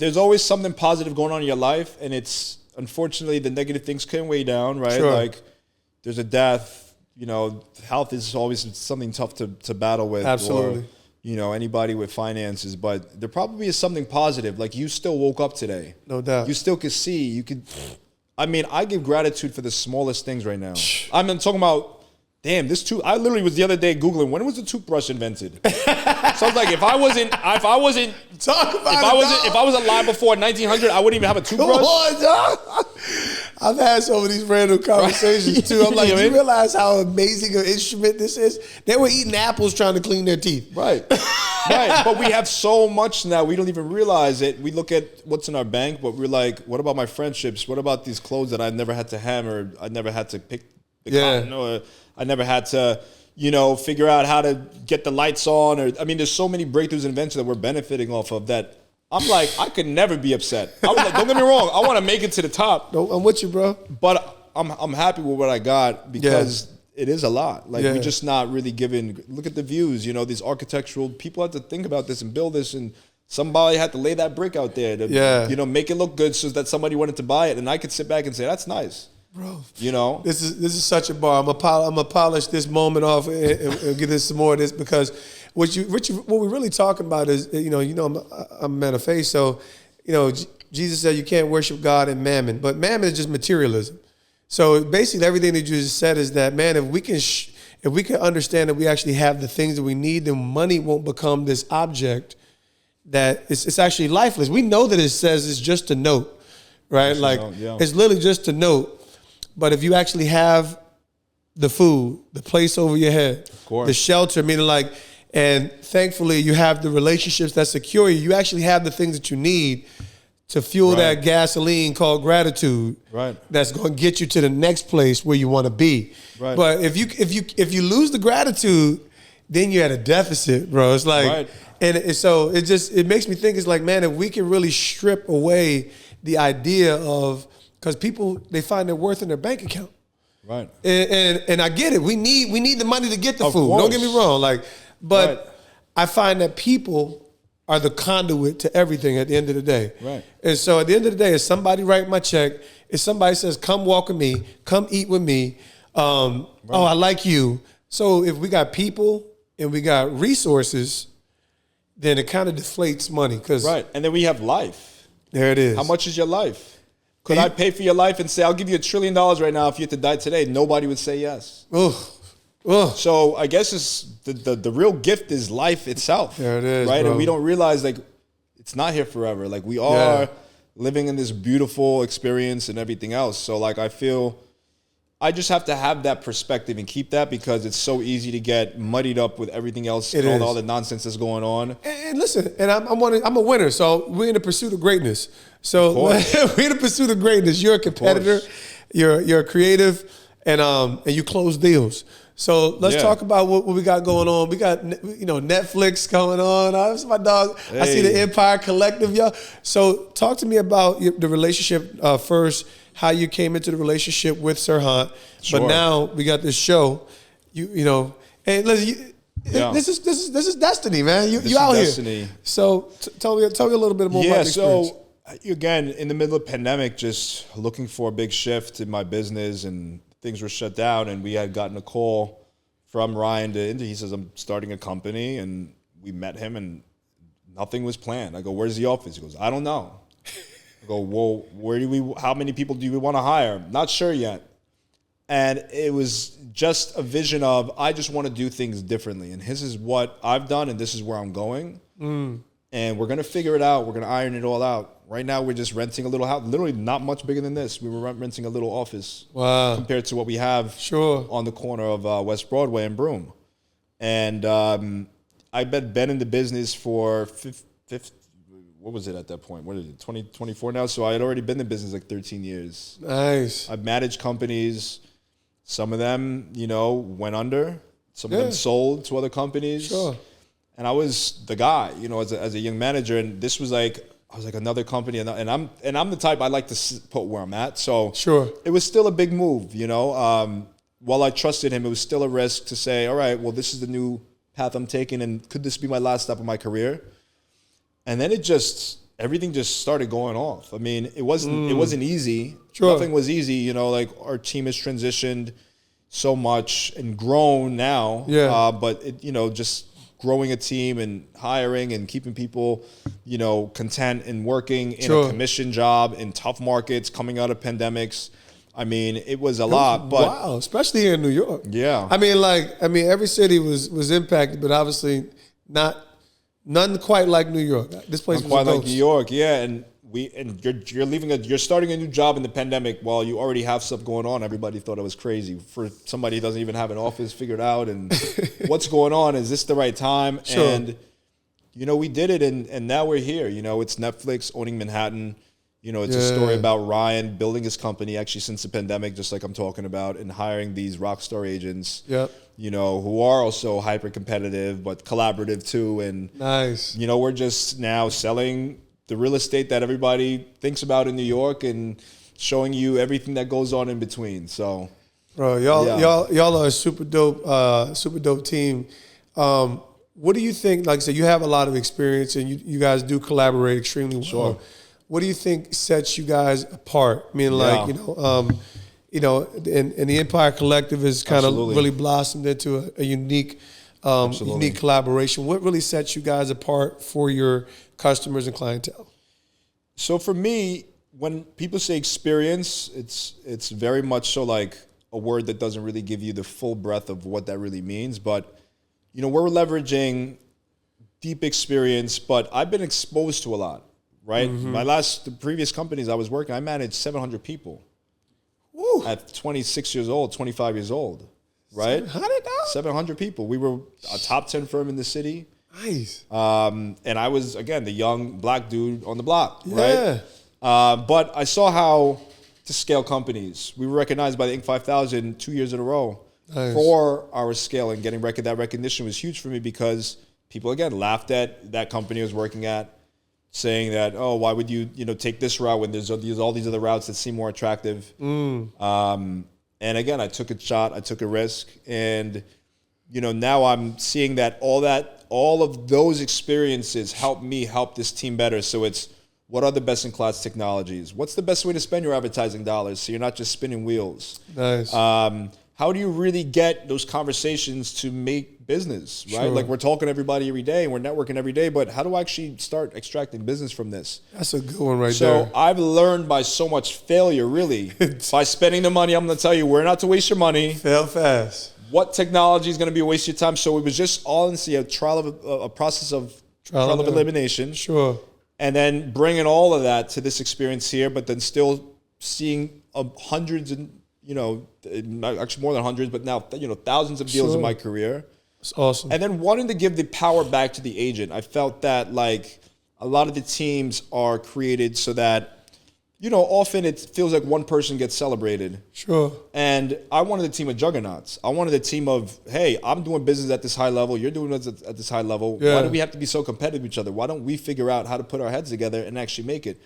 there's always something positive going on in your life, and it's unfortunately the negative things can weigh down, right? Sure. Like there's a death, you know, health is always something tough to battle with. Absolutely. Or, you know, anybody with finances, but there probably is something positive. Like you still woke up today. No doubt. You still could see, you could, I mean, I give gratitude for the smallest things right now. I'm talking about, damn, I literally was the other day Googling, when was the toothbrush invented? So I was like, if I wasn't alive before 1900, I wouldn't even have a toothbrush. Come on, dog. I've had some of these random conversations right. too. I'm like, You know do you what I mean? realize how amazing an instrument this is? They were eating apples trying to clean their teeth. Right. Right. But we have so much now, we don't even realize it. We look at what's in our bank, but we're like, what about my friendships? What about these clothes that I never had to hammer? I never had to pick the cotton, or I never had to, you know, figure out how to get the lights on. Or I mean, there's so many breakthroughs and inventions that we're benefiting off of that. I'm like, I could never be upset. I was like, don't get me wrong, I want to make it to the top. No, I'm with you, bro. But I'm happy with what I got because it is a lot. Like we're just not really giving. Look at the views. You know, these architectural people had to think about this and build this, and somebody had to lay that brick out there to, you know, make it look good so that somebody wanted to buy it, and I could sit back and say, that's nice. Bro, you know, this is such a bar. I'm gonna polish this moment off and get this some more of this, because what we're really talking about is, you know, I'm a man of faith, so you know, Jesus said you can't worship God and mammon, but mammon is just materialism. So basically, everything that you just said is that, man, if we can understand that we actually have the things that we need, then money won't become this object that it's actually lifeless. We know that it says it's just a note, right? Like it's literally just a note. But if you actually have the food, the place over your head, the shelter, meaning like, and thankfully you have the relationships that secure you, you actually have the things that you need to fuel that gasoline called gratitude. Right. That's going to get you to the next place where you want to be. Right. But if you lose the gratitude, then you're at a deficit, bro. It's like, and so it makes me think, it's like, man, if we can really strip away the idea of, because people, they find their worth in their bank account. Right. And I get it. We need the money to get the food. Don't get me wrong. Like, but I find that people are the conduit to everything at the end of the day. Right. And so at the end of the day, if somebody write my check, if somebody says, come walk with me, come eat with me, oh, I like you. So if we got people and we got resources, then it kind of deflates money. Right. And then we have life. There it is. How much is your life? Could I pay for your life and say, I'll give you $1 trillion right now if you had to die today? Nobody would say yes. So I guess it's the real gift is life itself. There it is, right? Bro. And we don't realize, like, it's not here forever. Like, we are living in this beautiful experience and everything else. So, like, I feel I just have to have that perspective and keep that, because it's so easy to get muddied up with everything else and all the other nonsense that's going on. And listen, and I'm a winner, so we're in the pursuit of greatness. So we're in the pursuit of greatness. You're a competitor, you're a creative, and you close deals. So let's talk about what we got going on. We got, you know, Netflix going on. That's my dog. Hey. I see the Empire Collective, y'all. So talk to me about the relationship first, how you came into the relationship with Sirhan. Sure. But now we got this show, you know, and listen, this is destiny, man. You out here. So tell me a little bit more about the experience. So again, in the middle of pandemic, just looking for a big shift in my business, and things were shut down, and we had gotten a call from Ryan he says, I'm starting a company, and we met him, and nothing was planned. I go, where's the office? He goes, I don't know. I go, well, how many people do we want to hire? Not sure yet. And it was just a vision of, I just want to do things differently. And this is what I've done, and this is where I'm going. And we're going to figure it out. We're going to iron it all out. Right now, we're just renting a little house, literally not much bigger than this. We were renting a little office compared to what we have on the corner of West Broadway and Broome. And I've been in the business for what was it at that point? What is it, 2024 now? So I had already been in the business like 13 years. Nice. I've managed companies. Some of them, you know, went under. Some of them sold to other companies. Sure. And I was the guy, you know, as a young manager. And this was like, I was like another company. And I'm the type I like to put where I'm at. So it was still a big move, you know. While I trusted him, it was still a risk to say, all right, well, this is the new path I'm taking. And could this be my last step of my career? And then it just everything just started going off. I mean, it wasn't easy. Sure. Nothing was easy. You know, like our team has transitioned so much and grown now. Yeah. But it, you know, just growing a team and hiring and keeping people, you know, content and working in a commission job in tough markets, coming out of pandemics. I mean, it was a lot, but wow, especially here in New York. Yeah. I mean, every city was impacted, but obviously none quite like New York. This place was quite like New York, yeah. And you're starting a new job in the pandemic while you already have stuff going on. Everybody thought it was crazy for somebody who doesn't even have an office figured out. And what's going on? Is this the right time? Sure. And you know, we did it, and now we're here. You know, it's Netflix owning Manhattan. You know, it's a story about Ryan building his company actually since the pandemic, just like I'm talking about, and hiring these rock star agents. Yep. You know, who are also hyper competitive but collaborative too. And nice. You know, we're just now selling the real estate that everybody thinks about in New York and showing you everything that goes on in between. So, bro, y'all are a super dope team. What do you think? Like I said, you have a lot of experience, and you guys do collaborate extremely well. Sure. What do you think sets you guys apart? I mean, like, you know, and the Empire Collective has kind of really blossomed into a unique collaboration. What really sets you guys apart for your customers and clientele? So for me, when people say experience, it's very much so like a word that doesn't really give you the full breadth of what that really means. But, you know, we're leveraging deep experience, but I've been exposed to a lot. Right? Mm-hmm. The previous companies I was working, I managed 700 people. Woo. At 26 years old, 25 years old. Right? 700 people. We were a top 10 firm in the city. Nice. And I was, again, the young black dude on the block. Yeah. Right? But I saw how to scale companies. We were recognized by the Inc. 5000 2 years in a row. Nice. For our scale, and getting that recognition was huge for me because people, again, laughed at that company I was working at, saying that, oh, why would you take this route when there's all these other routes that seem more attractive? And again, I took a shot, I took a risk, and you know, now I'm seeing that all of those experiences help me help this team better. So it's, what are the best in class technologies? What's the best way to spend your advertising dollars so you're not just spinning wheels? Nice. How do you really get those conversations to make business, right? Sure. Like, we're talking to everybody every day and we're networking every day, but how do I actually start extracting business from this? That's a good one there. So I've learned by so much failure, really. By spending the money, I'm going to tell you where not to waste your money. Fail fast. What technology is going to be a waste of your time. So it was just honestly a process of trial of elimination. Sure. And then bringing all of that to this experience here, but then still seeing hundreds and, you know, actually more than hundreds, but now, you know, thousands of deals in my career. It's awesome. And then wanting to give the power back to the agent. I felt that, like, a lot of the teams are created so that, you know, often it feels like one person gets celebrated. Sure. And I wanted a team of juggernauts. I wanted a team of, hey, I'm doing business at this high level. You're doing it at this high level. Yeah. Why do we have to be so competitive with each other? Why don't we figure out how to put our heads together and actually make it?